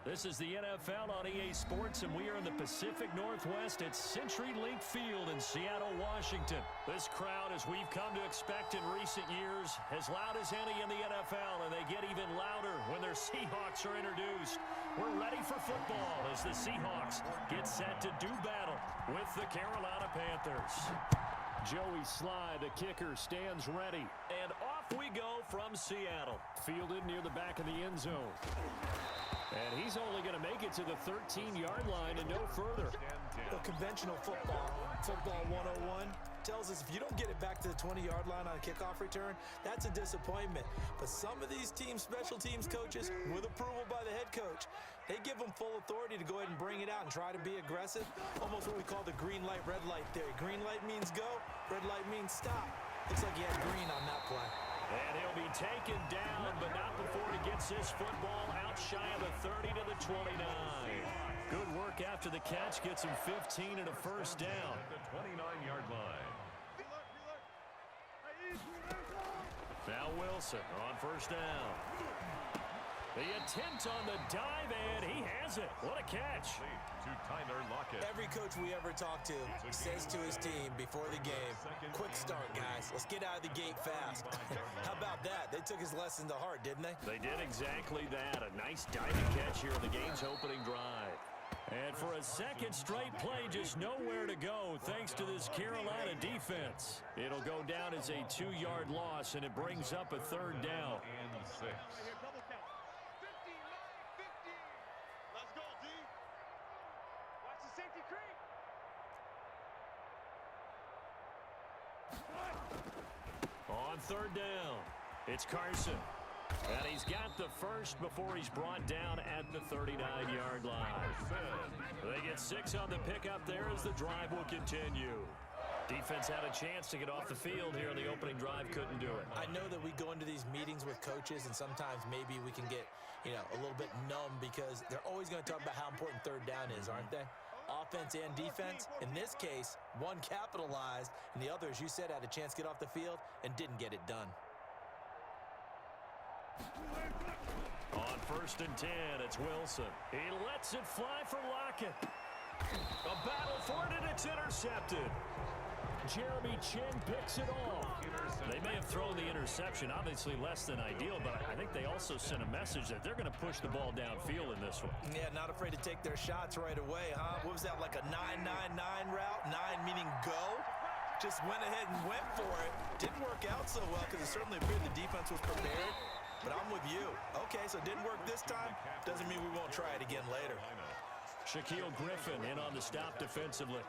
This is the NFL on EA Sports, and we are in the Pacific Northwest at CenturyLink Field in Seattle, Washington. This crowd, as we've come to expect in recent years, as loud as any in the NFL, and they get even louder when their Seahawks are introduced. We're ready for football as the Seahawks get set to do battle with the Carolina Panthers. Joey Sly, the kicker, stands ready. And off we go from Seattle. Fielded near the back of the end zone. And he's only going to make it to the 13-yard line and no further. Well, conventional football 101, tells us if you don't get it back to the 20-yard line on a kickoff return, that's a disappointment. But some of these special teams coaches, with approval by the head coach, they give them full authority to go ahead and bring it out and try to be aggressive. Almost what we call the green light, red light theory. Green light means go, red light means stop. Looks like he had green on that play. And he'll be taken down, but not before he gets this football out shy of the 30 to the 29. Good work after the catch, gets him 15 and a first down. The 29-yard line. Now Wilson on first down. The attempt on the dive, and he has it. What a catch. To Tyler Lockett. Every coach we ever talk to says to his team before the game, quick start, guys. Let's get out of the gate fast. How about that? They took his lesson to heart, didn't they? They did exactly that. A nice diving catch here in the game's opening drive. And for a second straight play, just nowhere to go thanks to this Carolina defense. It'll go down as a 2-yard loss, and it brings up a third down. And 6. On third down, it's Carson. And he's got the first before he's brought down at the 39-yard line. They get 6 on the pickup there as the drive will continue. Defense had a chance to get off the field here in the opening drive, couldn't do it. I know that we go into these meetings with coaches, and sometimes maybe we can get, a little bit numb because they're always going to talk about how important third down is, aren't they? Offense and defense. In this case, one capitalized, and the other, as you said, had a chance to get off the field and didn't get it done. On first and 10, it's Wilson. He lets it fly for Lockett. A battle for it, and it's intercepted. Jeremy Chin picks it off. They may have thrown the interception, obviously less than ideal, but I think they also sent a message that they're going to push the ball downfield in this one. Yeah, not afraid to take their shots right away, huh? What was that, like a 9-9-9 route? 9 meaning go? Just went ahead and went for it. Didn't work out so well because it certainly appeared the defense was prepared. But I'm with you. Okay, so it didn't work this time. Doesn't mean we won't try it again later. Shaquille Griffin in on the stop defensively.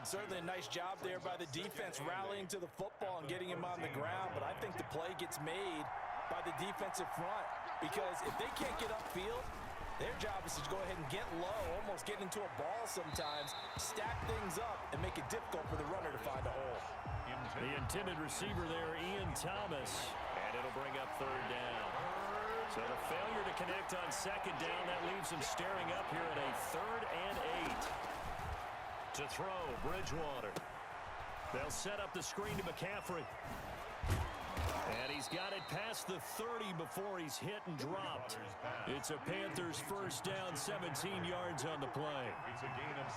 Certainly a nice job there by the defense rallying to the football and getting him on the ground. But I think the play gets made by the defensive front. Because if they can't get upfield, their job is to go ahead and get low, almost get into a ball sometimes, stack things up, and make it difficult for the runner to find a hole. The intended receiver there, Ian Thomas. And it'll bring up third down. So the failure to connect on second down, that leaves him staring up here at a 3rd and 8. To throw, Bridgewater. They'll set up the screen to McCaffrey. And he's got it past the 30 before he's hit and dropped. It's a Panthers first down, 17 yards on the play.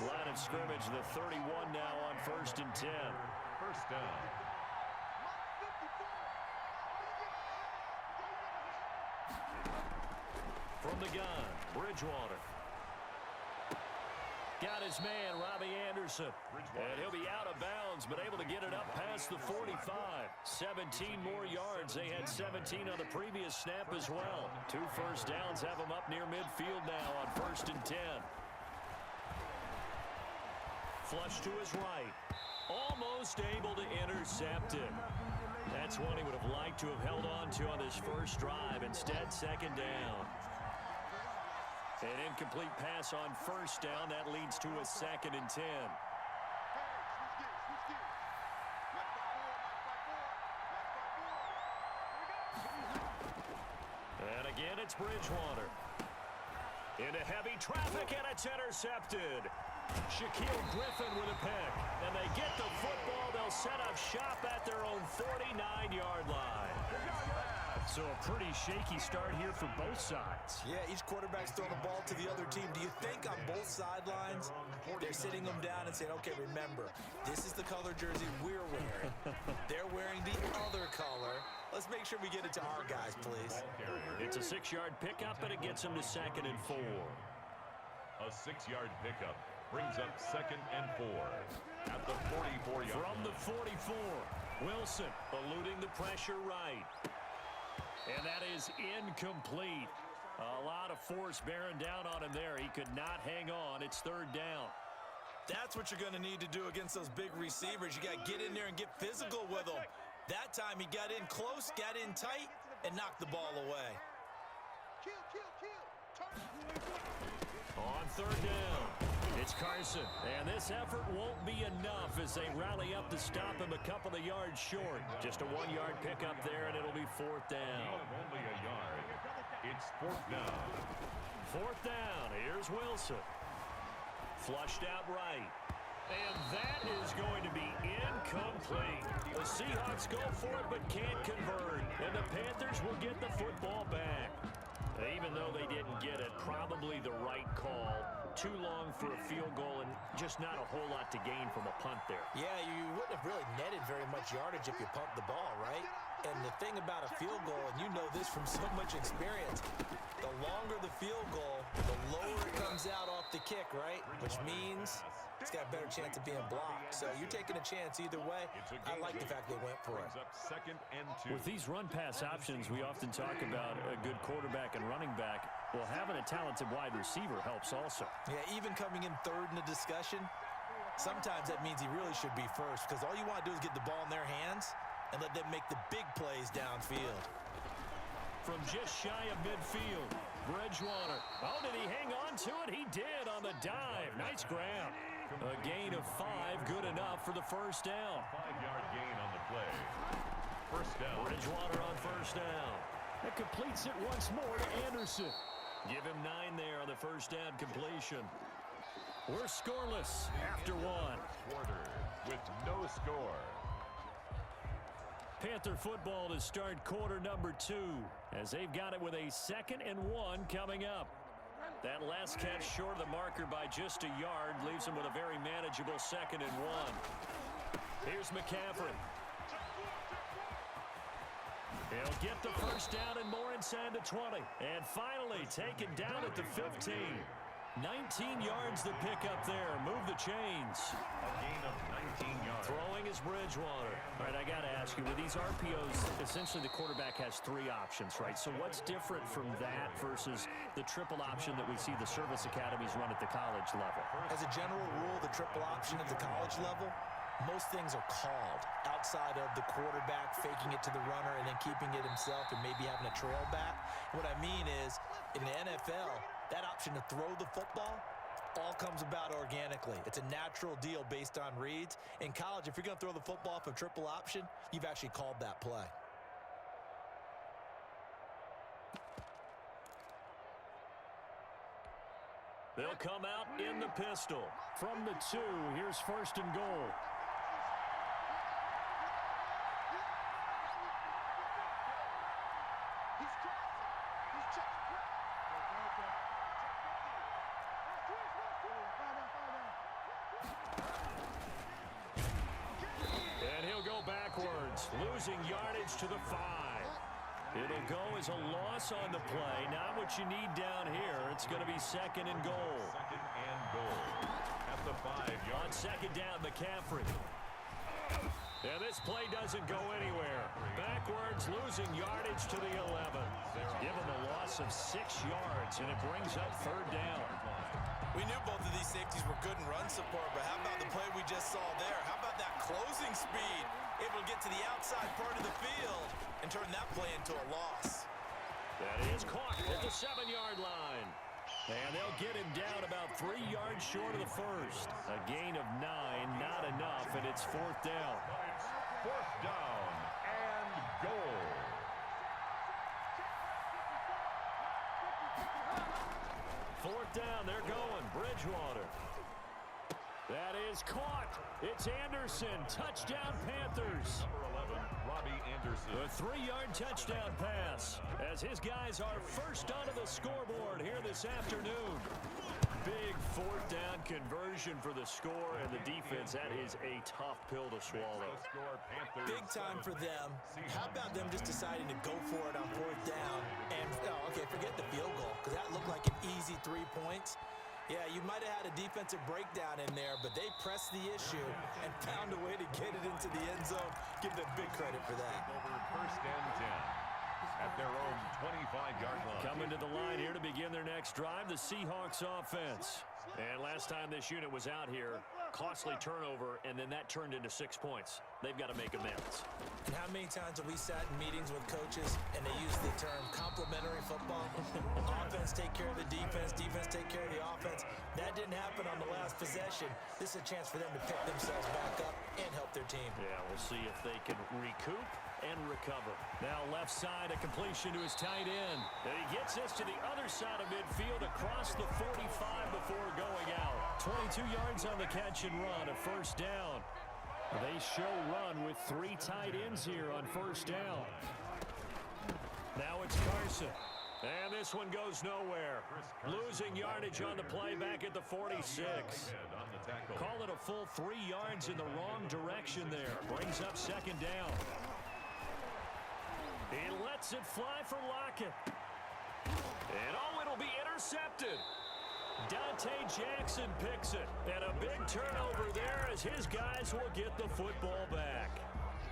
Line of scrimmage, the 31 now on first and 10. First down. From the gun, Bridgewater. Got his man, Robbie Anderson. And he'll be out of bounds, but able to get it up past the 45. 17 more yards. They had 17 on the previous snap as well. 2 first downs have him up near midfield now on first and 10. Flush to his right. Almost able to intercept it. That's one he would have liked to have held on to on this first drive. Instead, second down. An incomplete pass on first down. That leads to a 2nd and 10. And again, it's Bridgewater. Into heavy traffic, and it's intercepted. Shaquille Griffin with a pick. And they get the football. They'll set up shop at their own 49-yard line. So a pretty shaky start here for both sides. Yeah, each quarterback's throwing the ball to the other team. Do you think on both sidelines they're sitting them down and saying, okay, remember, this is the color jersey we're wearing. They're wearing the other color. Let's make sure we get it to our guys, please. It's a 6-yard pickup, and it gets them to 2nd and 4. A 6-yard pickup brings up 2nd and 4 at the 44-yard From the 44, Wilson eluding the pressure right. And that is incomplete. A lot of force bearing down on him there. He could not hang on. It's 3rd down. That's what you're going to need to do against those big receivers. You got to get in there and get physical with them. That time he got in close, got in tight, and knocked the ball away. On 3rd down, it's Carson. And this effort won't be enough as they rally up to stop him a couple of yards short. Just a 1-yard pickup there, and it'll be 4th down. Only a yard. It's 4th down. 4th down. Here's Wilson. Flushed out right. And that is going to be incomplete. The Seahawks go for it but can't convert. And the Panthers will get the football back. Even though they didn't get it, probably the right call. Too long for a field goal and just not a whole lot to gain from a punt there. Yeah, you wouldn't have really netted very much yardage if you pumped the ball, right? And the thing about a field goal, and you know this from so much experience, the longer the field goal, the lower it comes out off the kick, right? Which means it's got a better chance of being blocked. So you're taking a chance either way. I like the fact they went for it. Brings up 2nd and 2. With these run-pass options, we often talk about a good quarterback and running back. Well, having a talented wide receiver helps also. Yeah, even coming in 3rd in the discussion, sometimes that means he really should be first because all you want to do is get the ball in their hands and let them make the big plays downfield. From just shy of midfield, Bridgewater. Oh, did he hang on to it? He did on the dive. Nice grab. A gain of 5, good enough for the 1st down. 5-yard gain on the play. 1st down. Bridgewater on 1st down. That completes it once more to Anderson. Give him 9 there on the 1st down completion. We're scoreless after 1. Quarter with no score. Panther football to start quarter number 2 as they've got it with a 2nd and 1 coming up. That last catch short of the marker by just a yard leaves them with a very manageable 2nd and 1. Here's McCaffrey. He'll get the 1st down and more inside the 20. And finally taken down at the 15. 19 yards to pick up there. Move the chains. A gain of 19 yards. Throwing is Bridgewater. All right, I got to ask you, with these RPOs, essentially the quarterback has 3 options, right? So what's different from that versus the triple option that we see the service academies run at the college level? As a general rule, the triple option at the college level, most things are called outside of the quarterback faking it to the runner and then keeping it himself and maybe having a trail back. What I mean is, in the NFL, that option to throw the football all comes about organically. It's a natural deal based on reads. In college, if you're going to throw the football off a triple option, you've actually called that play. They'll come out in the pistol. From the 2, here's 1st and goal. And he'll go backwards, losing yardage to the 5. It'll go as a loss on the play. Not what you need down here. It's going to be 2nd and goal. 2nd and goal at the 5-yard. On 2nd down, McCaffrey. And this play doesn't go anywhere. Backwards, losing yardage to the 11. Give him a loss of 6 yards, and it brings up 3rd down. We knew both of these safeties were good in run support, but how about the play we just saw there? How about that closing speed? Able to get to the outside part of the field and turn that play into a loss. That is caught at the 7-yard line. And they'll get him down about 3 yards short of the 1st. A gain of 9, not enough, and it's 4th down. 4th down and goal. Fourth down, they're going. Bridgewater. That is caught. It's Anderson. Touchdown, Panthers. Number 11, Robbie Anderson. A 3-yard touchdown pass as his guys are first onto the scoreboard here this afternoon. Big 4th down conversion for the score, and the defense, that is a tough pill to swallow. Big time for them. How about them just deciding to go for it on 4th down? And, okay, forget the field goal, because that looked like an easy 3 points. Yeah, you might have had a defensive breakdown in there, but they pressed the issue and found a way to get it into the end zone. Give them big credit for that. Over 1st and 10 at their own 25-yard line. Coming to the line here to begin their next drive, the Seahawks offense. And last time this unit was out here, costly turnover, and then that turned into 6 points. They've got to make amends. And how many times have we sat in meetings with coaches and they use the term complementary football? Offense take care of the defense, defense take care of the offense. That didn't happen on the last possession. This is a chance for them to pick themselves back up and help their team. Yeah, we'll see if they can recoup and recover. Now left side, a completion to his tight end. And he gets this to the other side of midfield across the 45 before going out. 22 yards on the catch and run, a 1st down. They show run with 3 tight ends here on 1st down. Now it's Carson. And this one goes nowhere. Losing yardage on the play back at the 46. Call it a full 3 yards in the wrong direction there. Brings up 2nd down. He lets it fly for Lockett. And it'll be intercepted. Dante Jackson picks it. And a big turnover there as his guys will get the football back.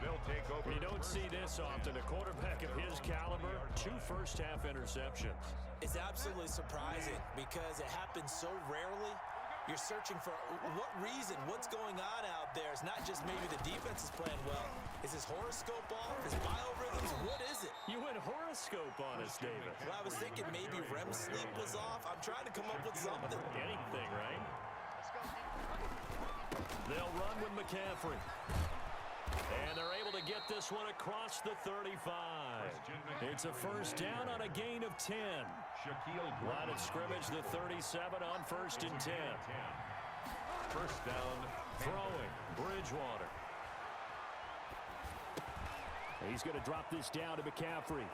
They'll take over. You don't see this often. A quarterback of his caliber, 2 first-half interceptions. It's absolutely surprising because it happens so rarely. You're searching for what reason, what's going on out there. It's not just maybe the defense is playing well. Is his horoscope off? His biorhythms? What is it? You went horoscope on us, David. Well, I was thinking maybe REM sleep was off. I'm trying to come up with something. Anything, right? They'll run with McCaffrey. And they're able to get this one across the 35. It's a 1st down on a gain of 10. Line of scrimmage, the 37 on 1st and 10. 1st down. Throwing, Bridgewater. He's going to drop this down to McCaffrey.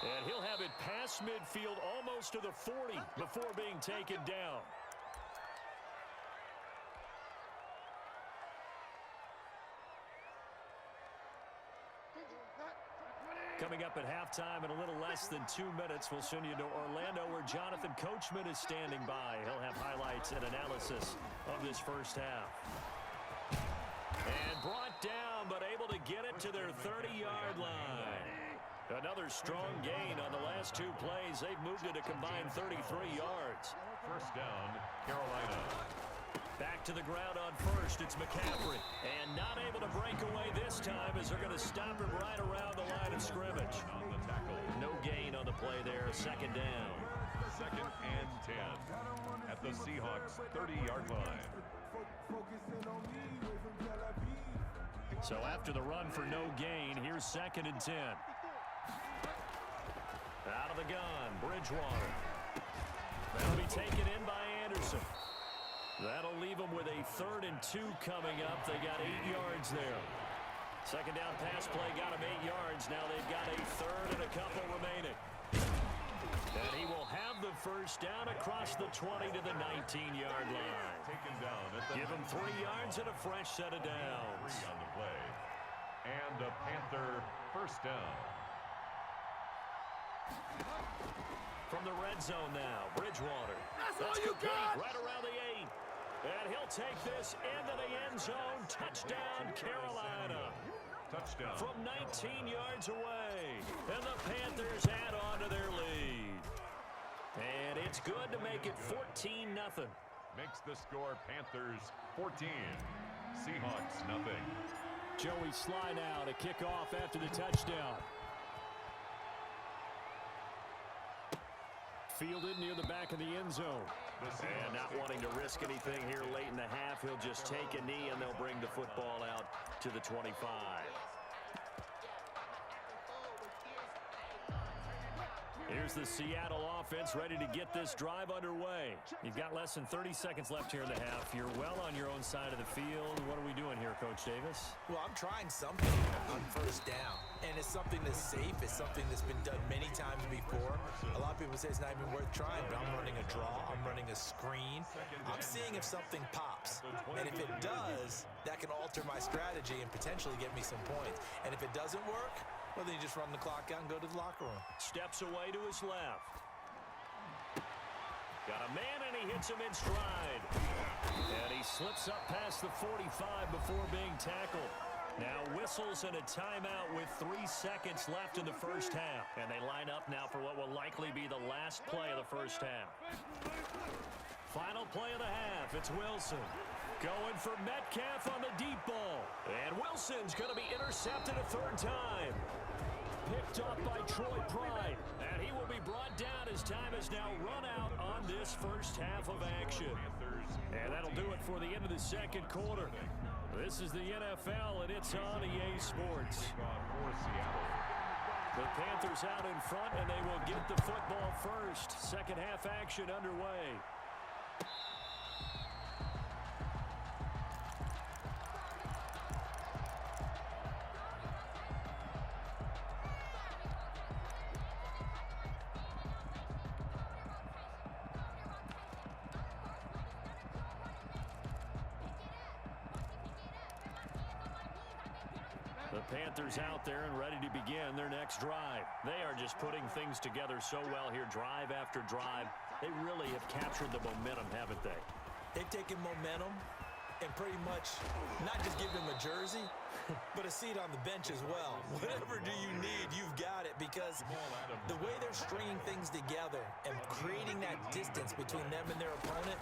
And he'll have it past midfield almost to the 40 before being taken down. Coming up at halftime in a little less than 2 minutes, we'll send you to Orlando where Jonathan Coachman is standing by. He'll have highlights and analysis of this 1st half. And brought down, but able to get it to their 30-yard line. Another strong gain on the last 2 plays. They've moved it a combined 33 yards. 1st down, Carolina. Back to the ground on 1st. It's McCaffrey. And not able to break away this time as they're going to stop him right around the line of scrimmage. On the tackle. No gain on the play there. 2nd down. 2nd and 10 at the Seahawks 30-yard line. So after the run for no gain, here's 2nd and 10. Out of the gun, Bridgewater. That'll be taken in by Anderson. That'll leave them with a 3rd and 2 coming up. They got 8 yards there. 2nd down pass play got them 8 yards. Now they've got a 3rd and a couple remaining. And he will have the 1st down across the 20 to the 19-yard line. Taken down at the Give him 3 yards and a fresh set of downs. 3 on the play. And a Panther 1st down. From the red zone now, Bridgewater. That's all you got! Right around the 8. And he'll take this into the end zone. Touchdown, Carolina. Touchdown. From 19 yards away. And the Panthers add on to their lead. And it's good to make it 14-0. Makes the score Panthers 14. Seahawks nothing. Joey Sly now to kick off after the touchdown. Fielded near the back of the end zone. And not wanting to risk anything here late in the half, he'll just take a knee and they'll bring the football out to the 25. Here's Here's the Seattle offense ready to get this drive underway. You've got less than 30 seconds left here in the half. You're well on your own side of the field. What are we doing here, Coach Davis? Well, I'm trying something on first down, and it's something that's safe. It's something that's been done many times before. A lot of people say it's not even worth trying, but I'm running a draw. I'm running a screen. I'm seeing if something pops, and if it does, that can alter my strategy and potentially get me some points. And if it doesn't work, well, then you just run the clock out and go to the locker room. Steps away to his left. Got a man, and he hits him in stride. And he slips up past the 45 before being tackled. Now whistles and a timeout with 3 seconds left in the first half. And they line up now for what will likely be the last play of the first half. Final play of the half. It's Wilson. Going for Metcalf on the deep ball. And Wilson's going to be intercepted a third time. Picked up by Troy Pride. And he will be brought down as time has now run out on this first half of action. And that'll do it for the end of the second quarter. This is the NFL, and it's on EA Sports. The Panthers out in front, and they will get the football first. Second half action underway. The Panthers out there and ready to begin their next drive. They are just putting things together so well here, drive after drive. They really have captured the momentum, haven't they? They've taken momentum and pretty much not just give them a jersey, but a seat on the bench as well. Whatever do you need, you've got it, because the way they're stringing things together and creating that distance between them and their opponent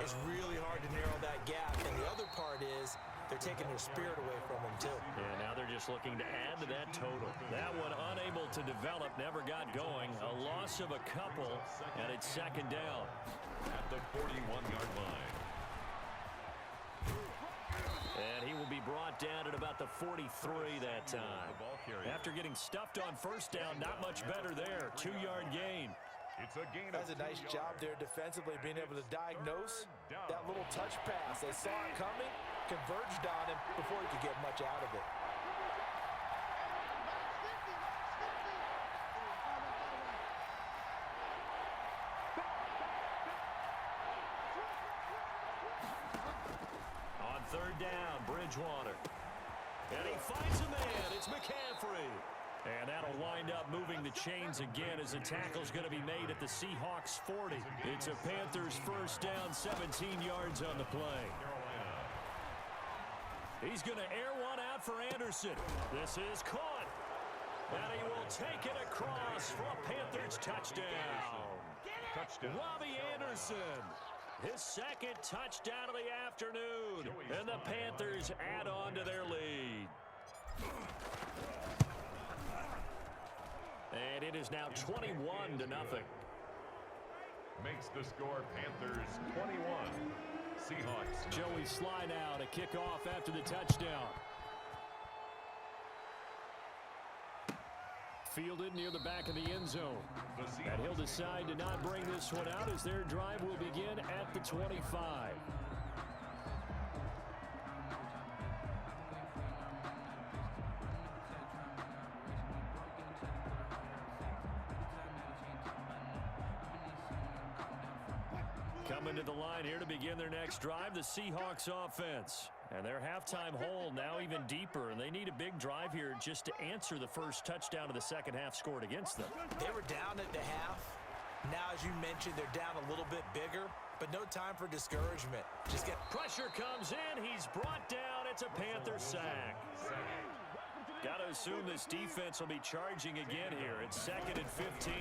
is really hard to narrow that gap. And the other part is they're taking their spirit away from them, too. Yeah, now they're just looking to add to that total. That one unable to develop, never got going. A loss of a couple, and it's second down. At the 41-yard line. And he will be brought down at about the 43 that time. After getting stuffed on first down, not much better there. 2-yard gain. It's a gain. That's a nice job there defensively, being able to diagnose that little touch pass. They saw it coming, converged on him before he could get much out of it. On third down, Bridgewater. And he finds a man. It's McCaffrey. And that'll wind up moving the chains again as the tackle's going to be made at the Seahawks 40. It's a Panthers first down, 17 yards on the play. He's going to air one out for Anderson. This is caught. And he will take it across for a Panthers touchdown. Robbie Anderson. His second touchdown of the afternoon. And the Panthers add on to their lead. And it is now 21-0. Makes the score Panthers 21. Seahawks. Joey slide out, a kickoff after the touchdown. Fielded near the back of the end zone. And he'll decide to not bring this one out as their drive will begin at the 25. Coming to the line here to begin their next drive, the Seahawks offense. And their halftime hole now even deeper, and they need a big drive here just to answer the first touchdown of the second half scored against them. They were down at the half. Now, as you mentioned, they're down a little bit bigger, but no time for discouragement. Just get pressure comes in. He's brought down. It's a Panther sack. Got to assume this defense will be charging again here. It's 2nd and 15.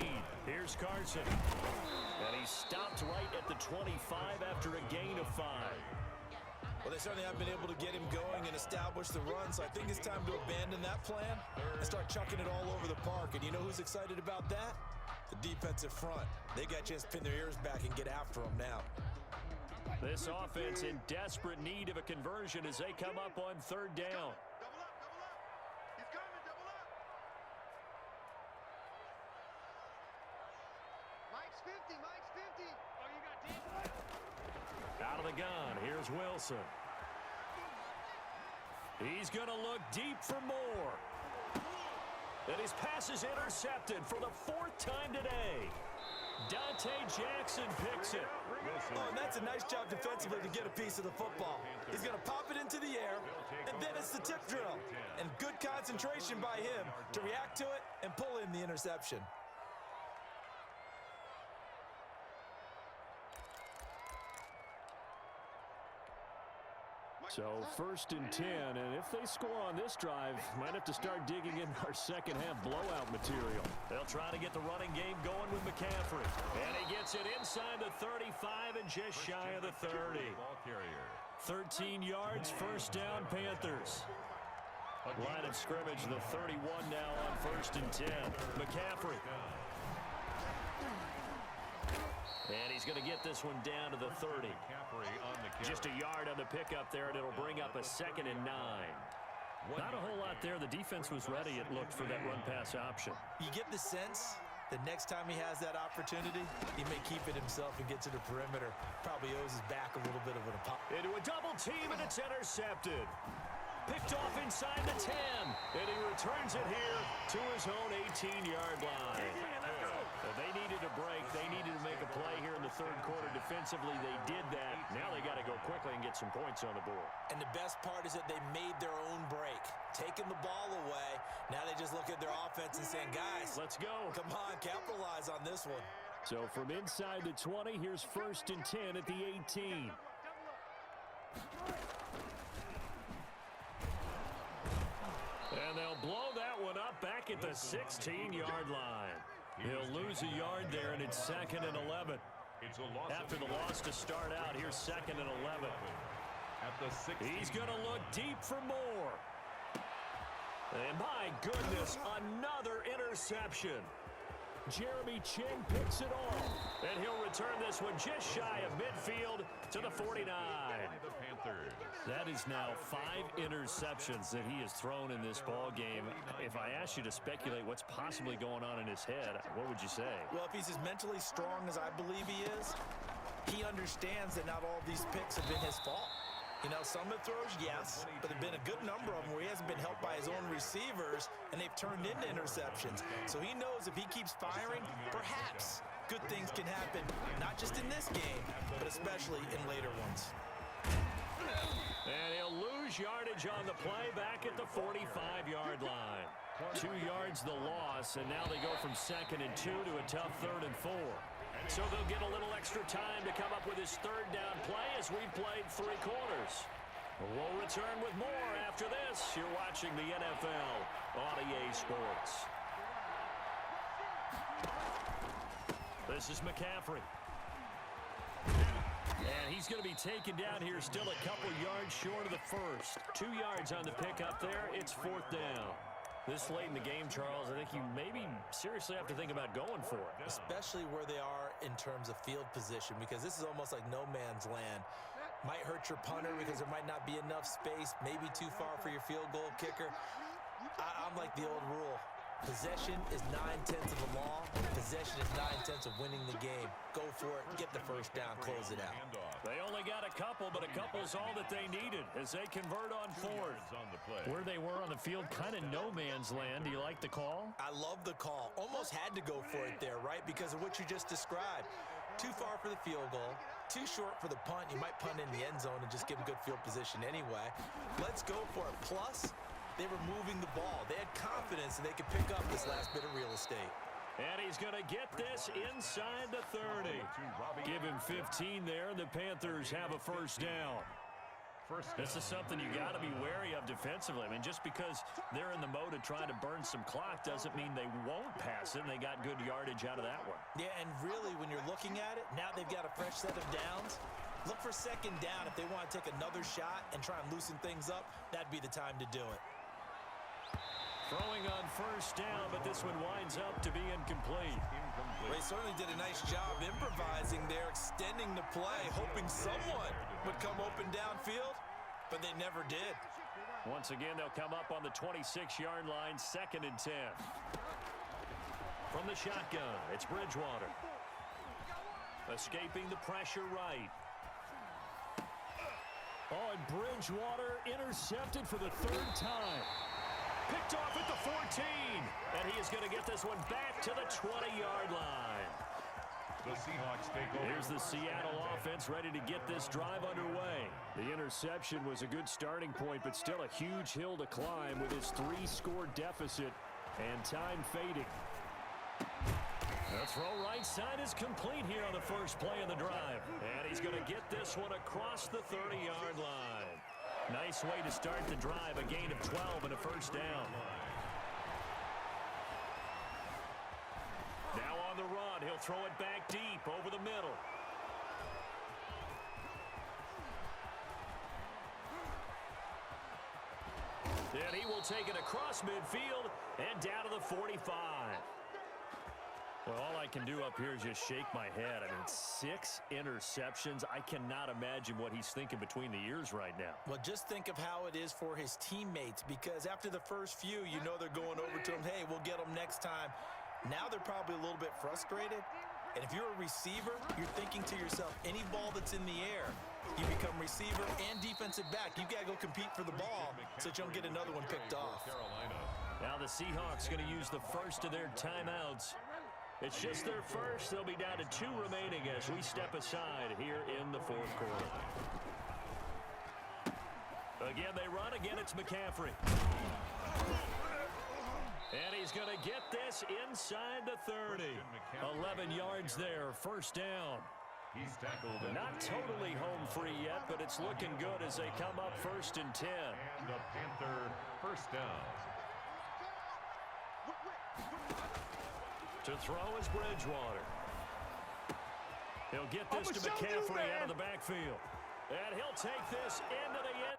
Here's Carson. And he stopped right at the 25 after a gain of 5. Well, they certainly haven't been able to get him going and establish the run, so I think it's time to abandon that plan and start chucking it all over the park. And you know who's excited about that? The defensive front. They got a chance to pin their ears back and get after them now. This offense in desperate need of a conversion as they come up on third down. Out of the gun, here's Wilson. He's going to look deep for more. And his pass is intercepted for the 4th time today. Dante Jackson picks it. Oh, and that's a nice job defensively to get a piece of the football. He's going to pop it into the air, and then it's the tip drill. And good concentration by him to react to it and pull in the interception. So 1st and 10, and if they score on this drive, might have to start digging in our second half blowout material. They'll try to get the running game going with McCaffrey. And he gets it inside the 35 and just shy of the 30. 13 yards, 1st down, Panthers. Line of scrimmage, the 31 now on 1st and 10. McCaffrey. And he's going to get this one down to the 30. Just a yard on the pickup there, and it'll bring up a 2nd and 9. Not a whole lot there. The defense was ready, it looked, for that run-pass option. You get the sense that next time he has that opportunity, he may keep it himself and get to the perimeter. Probably owes his back a little bit of an apology. Into a double team, and it's intercepted. Picked off inside the 10, and he returns it here to his own 18-yard line. They needed a break. They needed to make a play here in the 3rd quarter. Defensively, they did that. Now they got to go quickly and get some points on the board. And the best part is that they made their own break, taking the ball away. Now they just look at their offense and saying, guys, let's go. Come on, capitalize on this one. So from inside the 20, here's 1st and 10 at the 18. And they'll blow that one up back at the 16-yard line. He'll lose a yard there, and it's 2nd and 11. After the loss to start out, here's 2nd and 11. He's going to look deep for more. And my goodness, another interception. Jeremy Chinn picks it off. And he'll return this one just shy of midfield to the 49. That is now 5 interceptions that he has thrown in this ball game. If I asked you to speculate what's possibly going on in his head, what would you say? Well, if he's as mentally strong as I believe he is, he understands that not all of these picks have been his fault. You know, some of the throws, yes, but there have been a good number of them where he hasn't been helped by his own receivers, and they've turned into interceptions. So he knows if he keeps firing, perhaps good things can happen, not just in this game, but especially in later ones. And he'll lose yardage on the play back at the 45-yard line. 2 yards the loss, and now they go from 2nd and 2 to a tough 3rd and 4. So they'll get a little extra time to come up with his 3rd down play as we've played 3 quarters. We'll return with more after this. You're watching the NFL on EA Sports. This is McCaffrey. And he's going to be taken down here, still a couple yards short of the 1st. 2 yards on the pickup there. It's 4th down. This late in the game, Charles, I think you maybe seriously have to think about going for it. Especially where they are in terms of field position, because this is almost like no man's land. Might hurt your punter because there might not be enough space, maybe too far for your field goal kicker. I'm like the old rule. Possession is 9/10 of the law. Possession is 9/10 of winning the game. Go for it, get the 1st down, close it out. They only got a couple, but a couple's all that they needed as they convert on 4th. Where they were on the field, kind of no man's land. Do you like the call? I love the call. Almost had to go for it there, right? Because of what you just described. Too far for the field goal, too short for the punt. You might punt in the end zone and just give them good field position anyway. Let's go for it. Plus, they were moving the ball. They had confidence that they could pick up this last bit of real estate. And he's going to get this inside the 30. Give him 15 there, and the Panthers have a 1st down. This is something you got to be wary of defensively. I mean, just because they're in the mode of trying to burn some clock doesn't mean they won't pass it, and they got good yardage out of that one. Yeah, and really, when you're looking at it, now they've got a fresh set of downs. Look for 2nd down. If they want to take another shot and try and loosen things up, that'd be the time to do it. Throwing on 1st down, but this one winds up to be incomplete. They certainly did a nice job improvising there, extending the play, hoping someone would come open downfield, but they never did. Once again, they'll come up on the 26-yard line, 2nd and 10. From the shotgun, it's Bridgewater. Escaping the pressure right. Oh, and Bridgewater intercepted for the third time. Picked off at the 14. And he is going to get this one back to the 20-yard line. The Seahawks take over. Here's the Seattle offense ready to get this drive underway. The interception was a good starting point, but still a huge hill to climb with his 3-score deficit and time fading. The throw right side is complete here on the first play of the drive. And he's going to get this one across the 30-yard line. Nice way to start the drive, a gain of 12 and a first down. Now on the run, he'll throw it back deep over the middle. And he will take it across midfield and down to the 45. Well, all I can do up here is just shake my head. I mean, 6 interceptions. I cannot imagine what he's thinking between the ears right now. Well, just think of how it is for his teammates, because after the first few, you know they're going over to him, hey, we'll get them next time. Now they're probably a little bit frustrated. And if you're a receiver, you're thinking to yourself, any ball that's in the air, you become receiver and defensive back. You've got to go compete for the ball so that you don't get another one picked off. Now the Seahawks going to use the first of their timeouts. It's just their first. They'll be down to 2 remaining as we step aside here in the fourth quarter. Again, they run. Again, it's McCaffrey. And he's going to get this inside the 30. 11 yards there, first down. He's tackled. Not totally home free yet, but it's looking good as they come up 1st and 10. And the Panther first down. To throw is Bridgewater. He'll get this to McCaffrey out of the backfield. And he'll take this into the end.